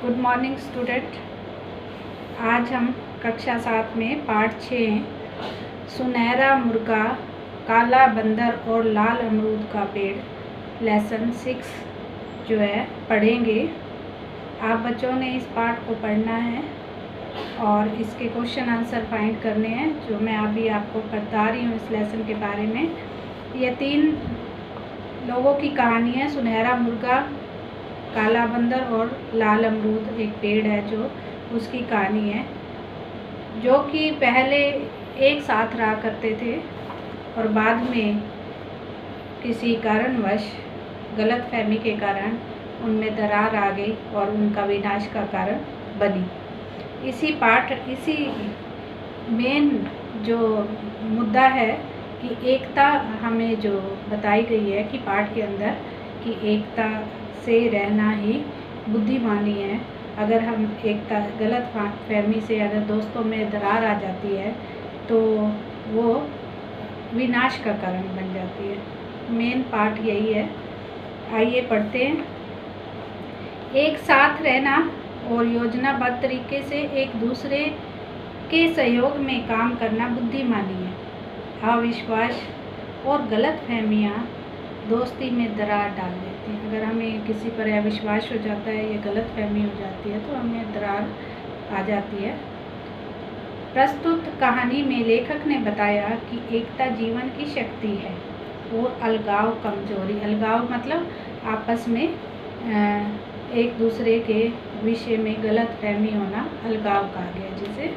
Good morning student. आज हम कक्षा 7 में पाठ 6 सुनहरा मुर्गा, काला बंदर और लाल अमरूद का पेड़ लेसन 6 जो है पढ़ेंगे। आप बच्चों ने इस पाठ को पढ़ना है और इसके क्वेश्चन आंसर फाइंड करने हैं जो मैं अभी आपको बता रही हूँ इस लेसन के बारे में। ये 3 लोगों की कहानी है। सुनहरा मुर्गा, काला बंदर और लाल अमरूद एक पेड़ है जो उसकी कहानी है, जो कि पहले एक साथ रहा करते थे और बाद में किसी कारणवश गलतफहमी के कारण उनमें दरार आ गई और उनका विनाश का कारण बनी। इसी मेन जो मुद्दा है कि एकता हमें जो बताई गई है कि पाठ के अंदर कि एकता से रहना ही बुद्धिमानी है। अगर हम एकता गलत फहमी से अगर दोस्तों में दरार आ जाती है तो वो विनाश का कारण बन जाती है। मेन पार्ट यही है। आइए पढ़ते हैं। एक साथ रहना और योजनाबद्ध तरीके से एक दूसरे के सहयोग में काम करना बुद्धिमानी है। अविश्वास और गलतफहमियाँ दोस्ती में दरार डाल देती हैं। अगर हमें किसी पर अविश्वास हो जाता है या गलतफहमी हो जाती है तो हमें दरार आ जाती है। प्रस्तुत कहानी में लेखक ने बताया कि एकता जीवन की शक्ति है और अलगाव कमजोरी। अलगाव मतलब आपस में एक दूसरे के विषय में गलतफहमी होना अलगाव कहा गया जिसे।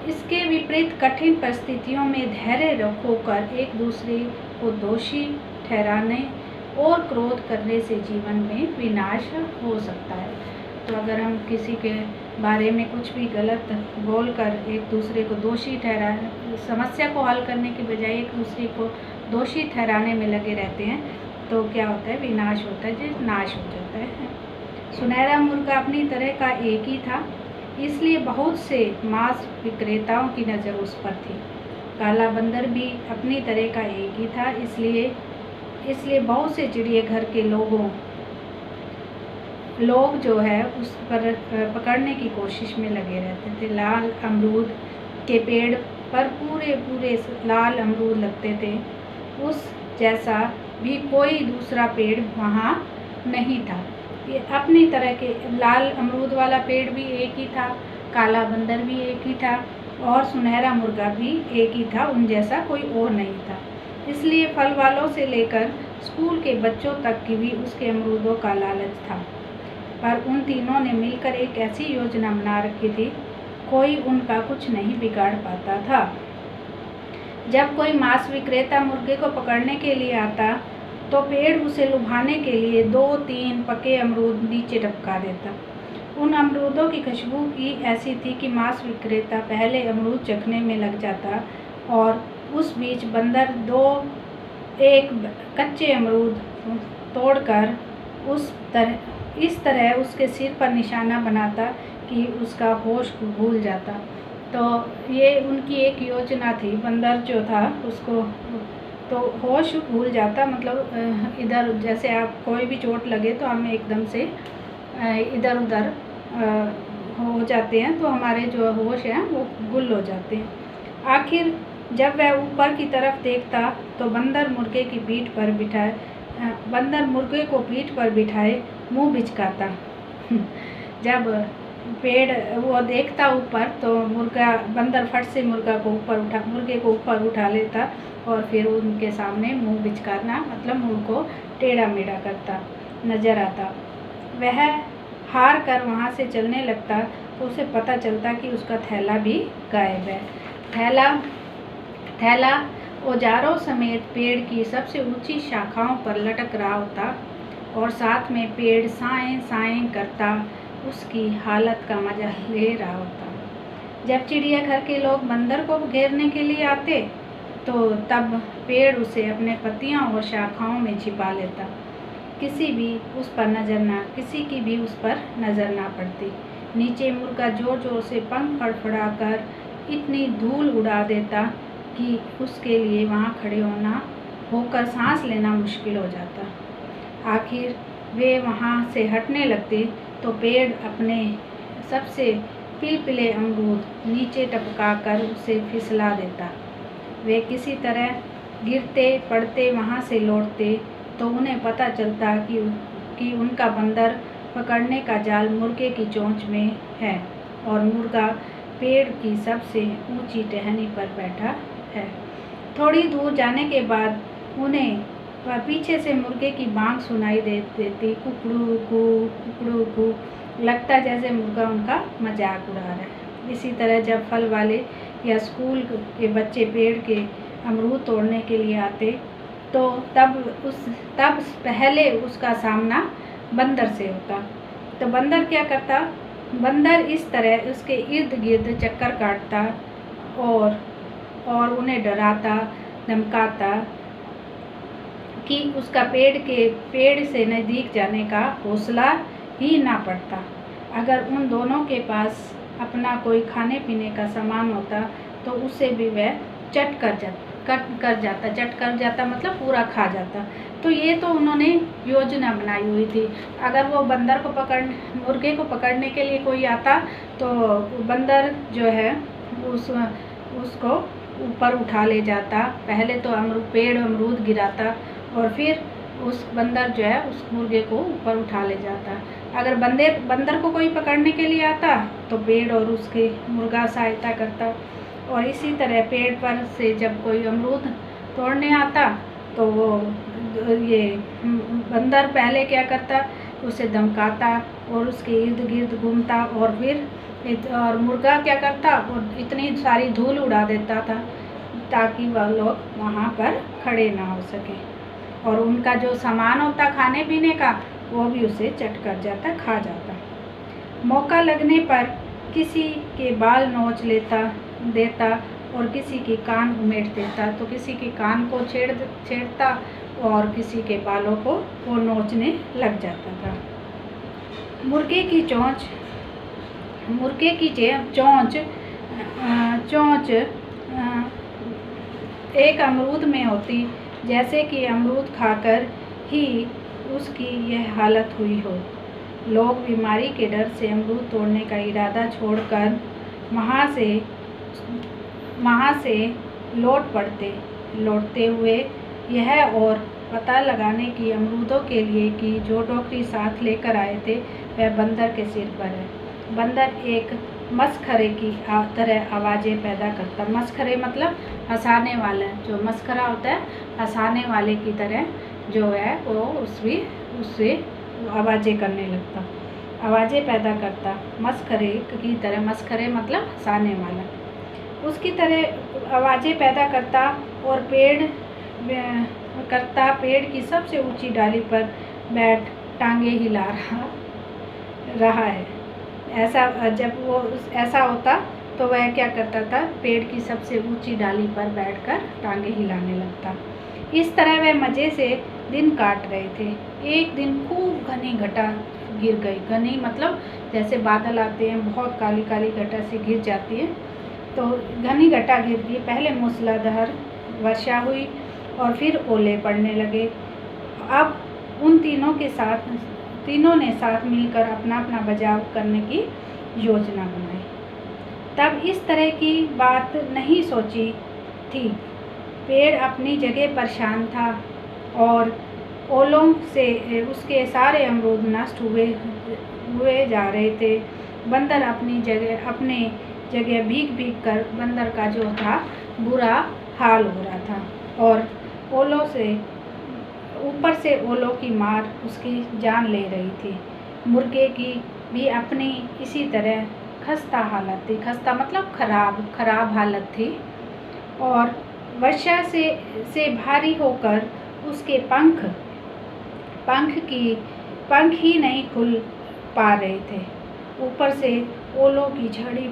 इसके विपरीत कठिन परिस्थितियों में धैर्य रखकर एक दूसरे को दोषी ठहराने और क्रोध करने से जीवन में विनाश हो सकता है। तो अगर हम किसी के बारे में कुछ भी गलत बोलकर एक दूसरे को दोषी ठहराने, समस्या को हल करने के बजाय एक दूसरे को दोषी ठहराने में लगे रहते हैं तो क्या होता है, विनाश होता है, जो नाश हो जाता है। सुनहरा मुर्गा अपनी तरह का एक ही था, इसलिए बहुत से मांस विक्रेताओं की नज़र उस पर थी। काला बंदर भी अपनी तरह का एक ही था, इसलिए बहुत से चिड़ियाघर के लोग जो है उस पर पकड़ने की कोशिश में लगे रहते थे। लाल अमरूद के पेड़ पर पूरे लाल अमरूद लगते थे। उस जैसा भी कोई दूसरा पेड़ वहाँ नहीं था। ये अपनी तरह के लाल अमरूद वाला पेड़ भी एक ही था, काला बंदर भी एक ही था और सुनहरा मुर्गा भी एक ही था, उन जैसा कोई और नहीं था। इसलिए फल वालों से लेकर स्कूल के बच्चों तक की भी उसके अमरूदों का लालच था। पर उन तीनों ने मिलकर एक ऐसी योजना बना रखी थी, कोई उनका कुछ नहीं बिगाड़ पाता था। जब कोई मांस विक्रेता मुर्गे को पकड़ने के लिए आता तो पेड़ उसे लुभाने के लिए 2-3 पके अमरूद नीचे टपका देता। उन अमरूदों की खुशबू की ऐसी थी कि मांस विक्रेता पहले अमरूद चखने में लग जाता और उस बीच बंदर एक कच्चे अमरूद तोड़कर इस तरह उसके सिर पर निशाना बनाता कि उसका होश भूल जाता। तो ये उनकी एक योजना थी। बंदर जो था उसको तो होश भूल जाता, मतलब इधर जैसे आप कोई भी चोट लगे तो हम एकदम से इधर उधर हो जाते हैं तो हमारे जो होश हैं वो गुल हो जाते हैं। आखिर जब वह ऊपर की तरफ देखता तो बंदर मुर्गे को पीठ पर बिठाए मुंह बिचकाता। जब पेड़ वो देखता ऊपर तो बंदर फट से मुर्गे को ऊपर उठा लेता और फिर उनके सामने मुंह बिचकाना मतलब मुंह को टेढ़ा मेढ़ा करता नजर आता। वह हार कर वहाँ से चलने लगता तो उसे पता चलता कि उसका थैला भी गायब है। थैला औजारों समेत पेड़ की सबसे ऊंची शाखाओं पर लटक रहा होता और साथ में पेड़ साएं साएं करता उसकी हालत का मजा ले रहा होता। जब चिड़ियाघर के लोग बंदर को घेरने के लिए आते तो तब पेड़ उसे अपने पत्तियों और शाखाओं में छिपा लेता। किसी की भी उस पर नज़र ना पड़ती। नीचे मुर्गा जोर जोर से पंख फड़फड़ाकर इतनी धूल उड़ा देता कि उसके लिए वहाँ खड़े होकर सांस लेना मुश्किल हो जाता। आखिर वे वहाँ से हटने लगते तो पेड़ अपने सबसे पिलपिले अमरूद नीचे टपका कर उसे फिसला देता। वे किसी तरह गिरते पड़ते वहाँ से लौटते तो उन्हें पता चलता कि उनका बंदर पकड़ने का जाल मुर्गे की चोंच में है और मुर्गा पेड़ की सबसे ऊंची टहनी पर बैठा है। थोड़ी दूर जाने के बाद उन्हें पीछे से मुर्गे की बांग सुनाई देती, कुकड़ू कू। लगता जैसे मुर्गा उनका मजाक उड़ा रहा है। इसी तरह जब फल वाले या स्कूल के बच्चे पेड़ के अमरूद तोड़ने के लिए आते तो तब पहले उसका सामना बंदर से होता। तो बंदर क्या करता? बंदर इस तरह उसके इर्द गिर्द चक्कर काटता और उन्हें डराता धमकाता कि उसका पेड़ से नज़दीक जाने का हौसला ही ना पड़ता। अगर उन दोनों के पास अपना कोई खाने पीने का सामान होता तो उसे भी वह चट कर जाता मतलब पूरा खा जाता। तो ये तो उन्होंने योजना बनाई हुई थी। अगर वो मुर्गे को पकड़ने के लिए कोई आता तो बंदर जो है उसको ऊपर उठा ले जाता। पहले तो पेड़ अमरूद गिराता और फिर उस बंदर जो है उस मुर्गे को ऊपर उठा ले जाता। अगर बंदर को कोई पकड़ने के लिए आता तो पेड़ और उसके मुर्गा सहायता करता। और इसी तरह पेड़ पर से जब कोई अमरूद तोड़ने आता तो वो ये बंदर पहले क्या करता? उसे धमकाता और उसके इर्द गिर्द घूमता और मुर्गा क्या करता? और इतनी सारी धूल उड़ा देता था ताकि वह लोग वहाँ पर खड़े ना हो सके और उनका जो सामान होता खाने पीने का वो भी उसे चट कर जाता, खा जाता। मौका लगने पर किसी के बाल नोच देता और किसी के कान उमेट देता। तो किसी के कान को छेड़ता और किसी के बालों को वो नोचने लग जाता था। मुर्गे की चोंच एक अमरूद में होती, जैसे कि अमरूद खाकर ही उसकी यह हालत हुई हो। लोग बीमारी के डर से अमरूद तोड़ने का इरादा छोड़कर वहाँ से लौट पड़ते। लौटते हुए यह और पता लगाने की अमरूदों के लिए कि जो टोकरी साथ लेकर आए थे वह बंदर के सिर पर है। बंदर एक मस्खरे की तरह आवाज़ें पैदा करता। मस्खरे मतलब हंसाने वाला, जो मस्खरा होता है हंसाने वाले की तरह जो है वो उससे आवाज़ें करने लगता, आवाज़ें पैदा करता मस्खरे की तरह। मस्खरे मतलब हंसाने वाला, उसकी तरह आवाज़ें पैदा करता और पेड़ की सबसे ऊंची डाली पर बैठ टांगे हिला रहा है। ऐसा होता तो वह क्या करता था? पेड़ की सबसे ऊंची डाली पर बैठकर टांगे हिलाने लगता। इस तरह वह मज़े से दिन काट रहे थे। एक दिन खूब घनी घटा गिर गई। घनी मतलब जैसे बादल आते हैं, बहुत काली काली घटा से गिर जाती है, तो घनी घटा गिर गई। पहले मूसलाधार वर्षा हुई और फिर ओले पड़ने लगे। अब उन तीनों ने साथ मिलकर अपना बचाव करने की योजना बनाई। तब इस तरह की बात नहीं सोची थी। पेड़ अपनी जगह पर शांत था और ओलों से उसके सारे अमरूद नष्ट हुए जा रहे थे। बंदर अपने जगह भीग कर बंदर का जो था बुरा हाल हो रहा था और ऊपर से ओलों की मार उसकी जान ले रही थी। मुर्गे की भी अपनी इसी तरह खस्ता हालत थी। खस्ता मतलब खराब हालत थी और वर्षा से भारी होकर उसके पंख ही नहीं खुल पा रहे थे। ऊपर से ओलों की झड़ी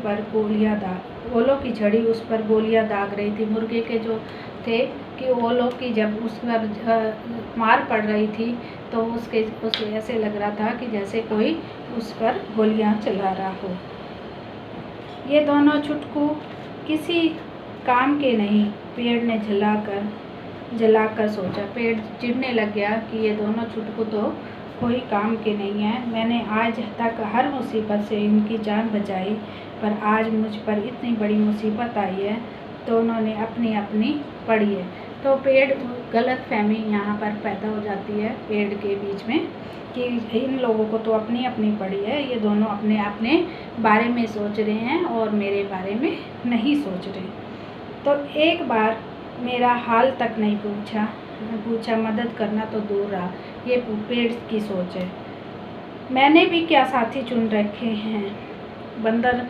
उस पर गोलियां दाग रही थी। मुर्गे के जो थे कि ओलों की जब उस पर मार पड़ रही थी तो उसे ऐसे लग रहा था कि जैसे कोई उस पर गोलियां चला रहा हो। ये दोनों छुटकू किसी काम के नहीं। पेड़ ने जलाकर सोचा। पेड़ चिढ़ने लग गया कि ये दोनों छुटकू तो कोई काम के नहीं हैं। मैंने आज तक हर मुसीबत से इनकी जान बचाई, पर आज मुझ पर इतनी बड़ी मुसीबत आई है तो उन्होंने अपनी अपनी पढ़ी है। तो पेड़ गलतफहमी यहाँ पर पैदा हो जाती है पेड़ के बीच में कि इन लोगों को तो अपनी अपनी पड़ी है, ये दोनों अपने अपने बारे में सोच रहे हैं और मेरे बारे में नहीं सोच रहे। तो एक बार मेरा हाल तक नहीं पूछा, मदद करना तो दूर रहा। ये पेड़ की सोच है। मैंने भी क्या साथी चुन रखे हैं। बंदर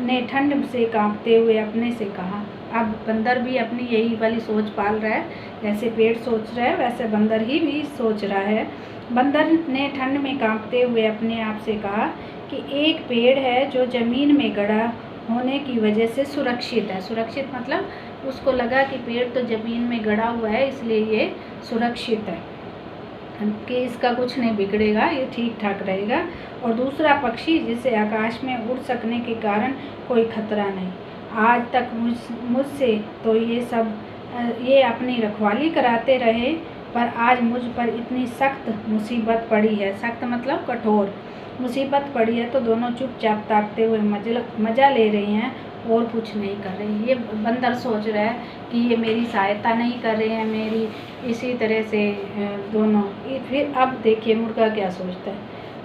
ने ठंड से कांपते हुए अपने से कहा। अब बंदर भी अपनी यही वाली सोच पाल रहा है, जैसे पेड़ सोच रहा है वैसे बंदर ही भी सोच रहा है। बंदर ने ठंड में कांपते हुए अपने आप से कहा कि एक पेड़ है जो ज़मीन में गड़ा होने की वजह से सुरक्षित है। सुरक्षित मतलब उसको लगा कि पेड़ तो ज़मीन में गड़ा हुआ है इसलिए ये सुरक्षित है, कि इसका कुछ नहीं बिगड़ेगा, ये ठीक ठाक रहेगा। और दूसरा पक्षी जिसे आकाश में उड़ सकने के कारण कोई खतरा नहीं। आज तक मुझसे तो ये अपनी रखवाली कराते रहे, पर आज मुझ पर इतनी सख्त मुसीबत पड़ी है। सख्त मतलब कठोर मुसीबत पड़ी है तो दोनों चुपचाप ताकते हुए मज़ा ले रहे हैं और कुछ नहीं कर रहे। ये बंदर सोच रहा है कि ये मेरी सहायता नहीं कर रहे हैं, मेरी इसी तरह से दोनों। फिर अब देखिए मुर्गा क्या सोचता है।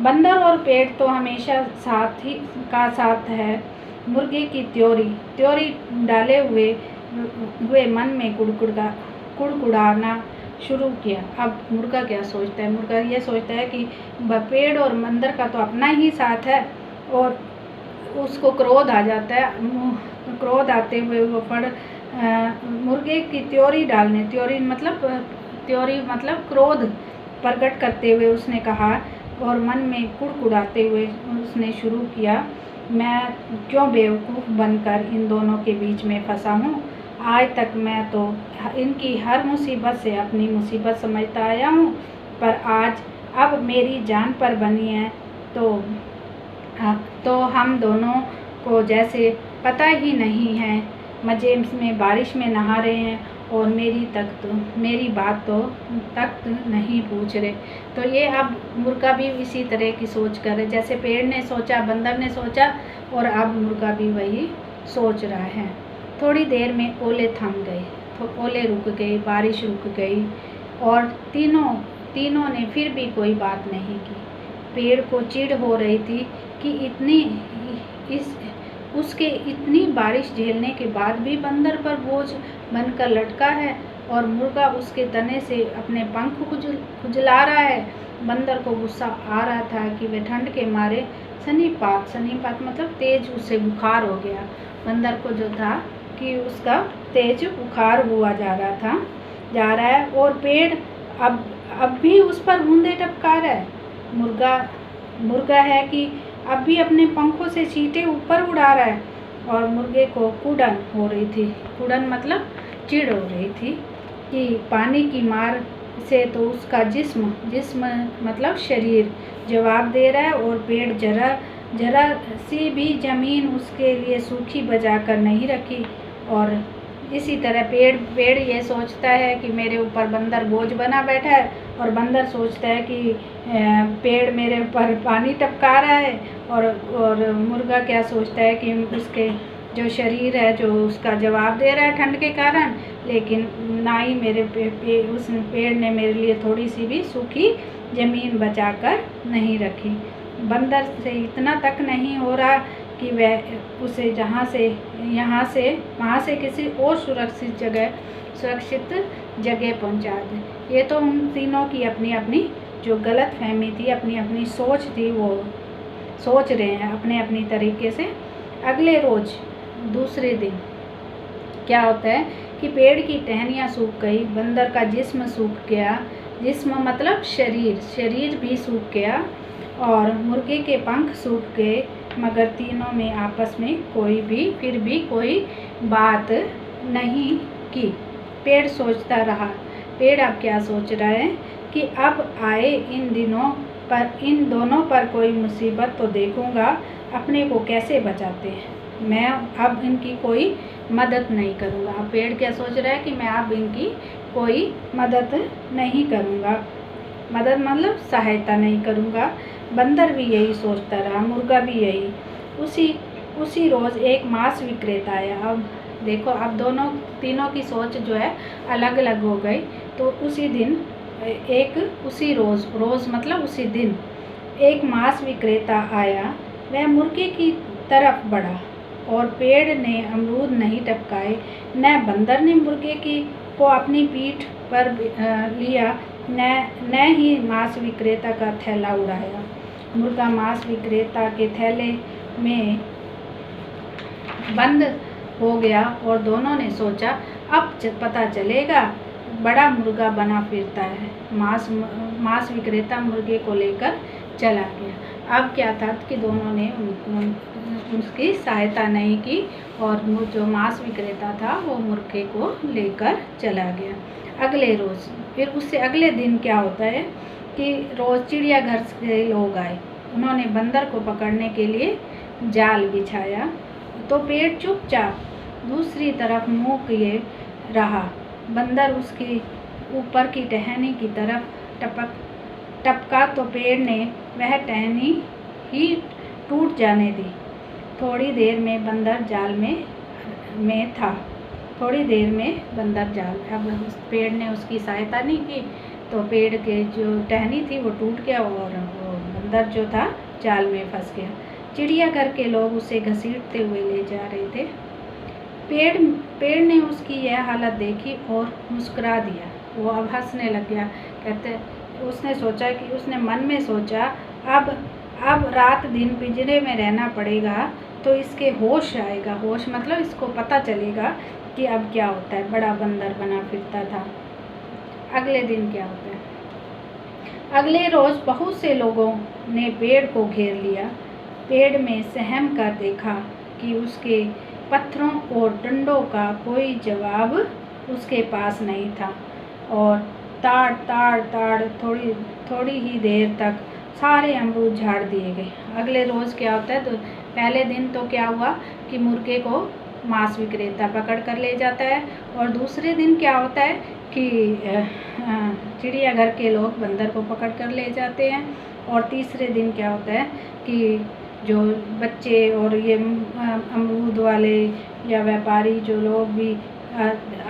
बंदर और पेड़ तो हमेशा साथ है। मुर्गे की त्योरी डाले हुए मन में कुड़कुड़ाना शुरू किया। अब मुर्गा क्या सोचता है। मुर्गा ये सोचता है कि पेड़ और बंदर का तो अपना ही साथ है, और उसको क्रोध आ जाता है। क्रोध आते हुए वो मुर्गे की त्योरी मतलब क्रोध प्रकट करते हुए उसने कहा, और मन में कुड़कुड़ाते हुए उसने शुरू किया, मैं क्यों बेवकूफ़ बनकर इन दोनों के बीच में फंसा हूँ। आज तक मैं तो इनकी हर मुसीबत से अपनी मुसीबत समझता आया हूँ, पर आज अब मेरी जान पर बनी है तो हम दोनों को जैसे पता ही नहीं है। मज़े में बारिश में नहा रहे हैं और मेरी बात तक नहीं पूछ रहे। तो ये अब मुर्गा भी इसी तरह की सोच कर है, जैसे पेड़ ने सोचा, बंदर ने सोचा, और अब मुर्गा भी वही सोच रहा है। थोड़ी देर में ओले थम गए, तो ओले रुक गए, बारिश रुक गई, और तीनों ने फिर भी कोई बात नहीं की। पेड़ को चिढ़ हो रही थी कि उसके इतनी बारिश झेलने के बाद भी बंदर पर बोझ बनकर लटका है, और मुर्गा उसके तने से अपने पंख खुजला रहा है। बंदर को गुस्सा आ रहा था कि वह ठंड के मारे सनीपात मतलब तेज उसे बुखार हो गया। बंदर को जो था कि उसका तेज बुखार हुआ जा रहा है, और पेड़ अब भी उस पर बूंदे टपका रहा है। मुर्गा है कि अब भी अपने पंखों से चींटे ऊपर उड़ा रहा है, और मुर्गे को कुड़न हो रही थी। कुड़न मतलब चिढ़ हो रही थी कि पानी की मार से तो उसका जिस्म मतलब शरीर जवाब दे रहा है, और पेड़ जरा सी भी ज़मीन उसके लिए सूखी बजा कर नहीं रखी। और इसी तरह पेड़ ये सोचता है कि मेरे ऊपर बंदर बोझ बना बैठा है, और बंदर सोचता है कि पेड़ मेरे ऊपर पानी टपका रहा है, और मुर्गा क्या सोचता है कि उसके जो शरीर है जो उसका जवाब दे रहा है ठंड के कारण, लेकिन ना ही मेरे उस पेड़ ने मेरे लिए थोड़ी सी भी सूखी ज़मीन बचा कर नहीं रखी। बंदर से इतना तक नहीं हो रहा कि वह उसे वहाँ से किसी और सुरक्षित जगह पहुँचा दे। ये तो उन तीनों की अपनी अपनी जो गलत फहमी थी, अपनी अपनी सोच थी, वो सोच रहे हैं अपने अपनी तरीके से। अगले रोज़ दूसरे दिन क्या होता है कि पेड़ की टहनियाँ सूख गई, बंदर का जिस्म सूख गया, जिस्म मतलब शरीर भी सूख गया, और मुर्गे के पंख सूख गए, मगर तीनों में आपस में फिर भी कोई बात नहीं की। पेड़ सोचता रहा। पेड़ अब क्या सोच रहा है कि अब आए इन दोनों पर कोई मुसीबत तो देखूंगा, अपने को कैसे बचाते हैं। मैं अब इनकी कोई मदद नहीं करूंगा। अब पेड़ क्या सोच रहा है कि मैं अब इनकी कोई मदद नहीं करूंगा। मदद मतलब सहायता नहीं करूँगा। बंदर भी यही सोचता रहा, मुर्गा भी यही। उसी रोज़ एक मांस विक्रेता आया। अब देखो, अब तीनों की सोच जो है अलग अलग हो गई। तो उसी दिन रोज़ मतलब उसी दिन एक मांस विक्रेता आया। वह मुर्गे की तरफ बढ़ा और पेड़ ने अमरूद नहीं टपकाए, न बंदर ने मुर्गे को अपनी पीठ पर लिया, न ही मांस विक्रेता का थैला उड़ाया। मुर्गा मांस विक्रेता के थैले में बंद हो गया और दोनों ने सोचा, अब पता चलेगा, बड़ा मुर्गा बना फिरता है। मांस विक्रेता मुर्गे को लेकर चला गया। अब क्या था कि दोनों ने उसकी सहायता नहीं की और जो मांस विक्रेता था वो मुर्गे को लेकर चला गया। अगले रोज़ फिर उससे अगले दिन क्या होता है कि रोज़ चिड़ियाघर से लोग आए। उन्होंने बंदर को पकड़ने के लिए जाल बिछाया, तो पेड़ चुपचाप दूसरी तरफ मुँह किए रहा। बंदर उसके ऊपर की टहनी की तरफ टपका तो पेड़ ने वह टहनी ही टूट जाने दी। थोड़ी देर में बंदर जाल में था। थोड़ी देर में बंदर जाल, अब उस पेड़ ने उसकी सहायता नहीं की तो पेड़ के जो टहनी थी वो टूट गया और वो बंदर जो था जाल में फंस गया। चिड़ियाघर के लोग उसे घसीटते हुए ले जा रहे थे। पेड़ ने उसकी यह हालत देखी और मुस्कुरा दिया। वो अब हंसने लग गया। उसने मन में सोचा, अब रात दिन पिंजरे में रहना पड़ेगा तो इसके होश आएगा। होश मतलब इसको पता चलेगा कि अब क्या होता है। बड़ा बंदर बना फिरता था। अगले दिन क्या होता है? अगले रोज़ बहुत से लोगों ने पेड़ को घेर लिया। पेड़ में सहम कर देखा कि उसके पत्थरों और डंडों का कोई जवाब उसके पास नहीं था और ताड़ थोड़ी ही देर तक सारे अमरूद झाड़ दिए गए। अगले रोज़ क्या होता है? तो पहले दिन तो क्या हुआ कि मुर्गे को मांस विक्रेता पकड़ कर ले जाता है और दूसरे दिन क्या होता है कि चिड़ियाघर के लोग बंदर को पकड़ कर ले जाते हैं और तीसरे दिन क्या होता है कि जो बच्चे और ये अमरूद वाले या व्यापारी जो लोग भी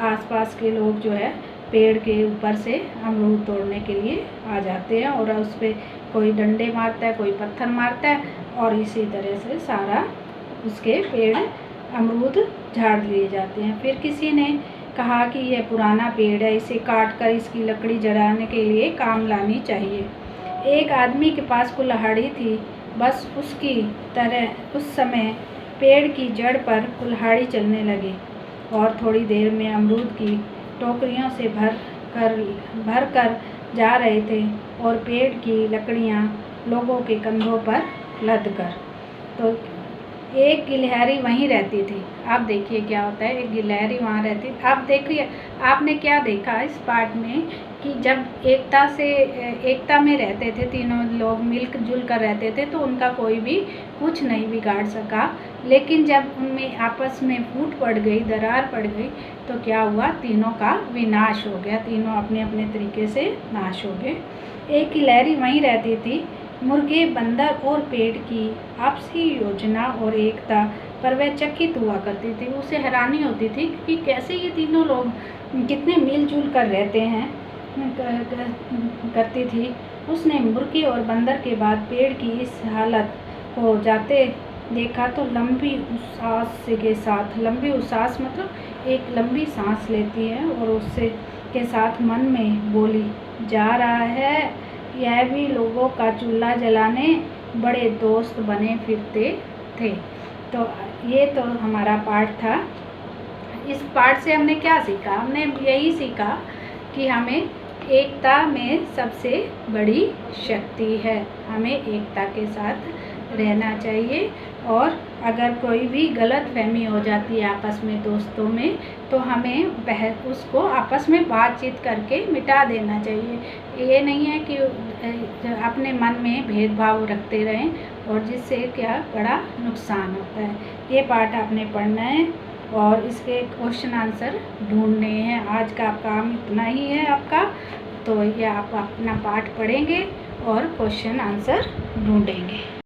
आसपास के लोग जो है पेड़ के ऊपर से अमरूद तोड़ने के लिए आ जाते हैं और उस पर कोई डंडे मारता है, कोई पत्थर मारता है और इसी तरह से सारा उसके पेड़ अमरूद झाड़ लिए जाते हैं। फिर किसी ने कहा कि यह पुराना पेड़ है, इसे काट कर इसकी लकड़ी जलाने के लिए काम लानी चाहिए। एक आदमी के पास कुल्हाड़ी थी, बस उसकी तरह उस समय पेड़ की जड़ पर कुल्हाड़ी चलने लगी और थोड़ी देर में अमरूद की टोकरियों से भर कर जा रहे थे और पेड़ की लकड़ियां लोगों के कंधों पर लद कर। तो एक गिलहरी वहीं रहती थी। आप देखिए क्या होता है, एक गिलहरी वहाँ रहती थी। आप देखिए, आपने क्या देखा इस पार्ट में कि जब एकता में रहते थे, तीनों लोग मिलजुल कर रहते थे तो उनका कोई भी कुछ नहीं बिगाड़ सका। लेकिन जब उनमें आपस में फूट पड़ गई, दरार पड़ गई तो क्या हुआ? तीनों का विनाश हो गया। तीनों अपने अपने तरीके से नाश हो गए। एक गिलहरी वहीं रहती थी। मुर्गे, बंदर और पेड़ की आपसी योजना और एकता पर वह चकित हुआ करती थी। उसे हैरानी होती थी कि कैसे ये तीनों लोग कितने मिलजुल कर रहते हैं करती थी। उसने मुर्गे और बंदर के बाद पेड़ की इस हालत को जाते देखा तो लंबी उसास मतलब एक लंबी सांस लेती है और उससे के साथ मन में बोली जा रहा है, यह भी लोगों का चूल्हा जलाने बड़े दोस्त बने फिरते थे। तो ये तो हमारा पाठ था। इस पाठ से हमने क्या सीखा? हमने यही सीखा कि हमें एकता में सबसे बड़ी शक्ति है। हमें एकता के साथ रहना चाहिए और अगर कोई भी गलत फहमी हो जाती है आपस में दोस्तों में तो हमें उसको आपस में बातचीत करके मिटा देना चाहिए। ये नहीं है कि अपने मन में भेदभाव रखते रहें और जिससे क्या बड़ा नुकसान होता है। ये पाठ आपने पढ़ना है और इसके क्वेश्चन आंसर ढूंढने हैं। आज का काम इतना ही है आपका। तो ये आप अपना पाठ पढ़ेंगे और क्वेश्चन आंसर ढूंढेंगे।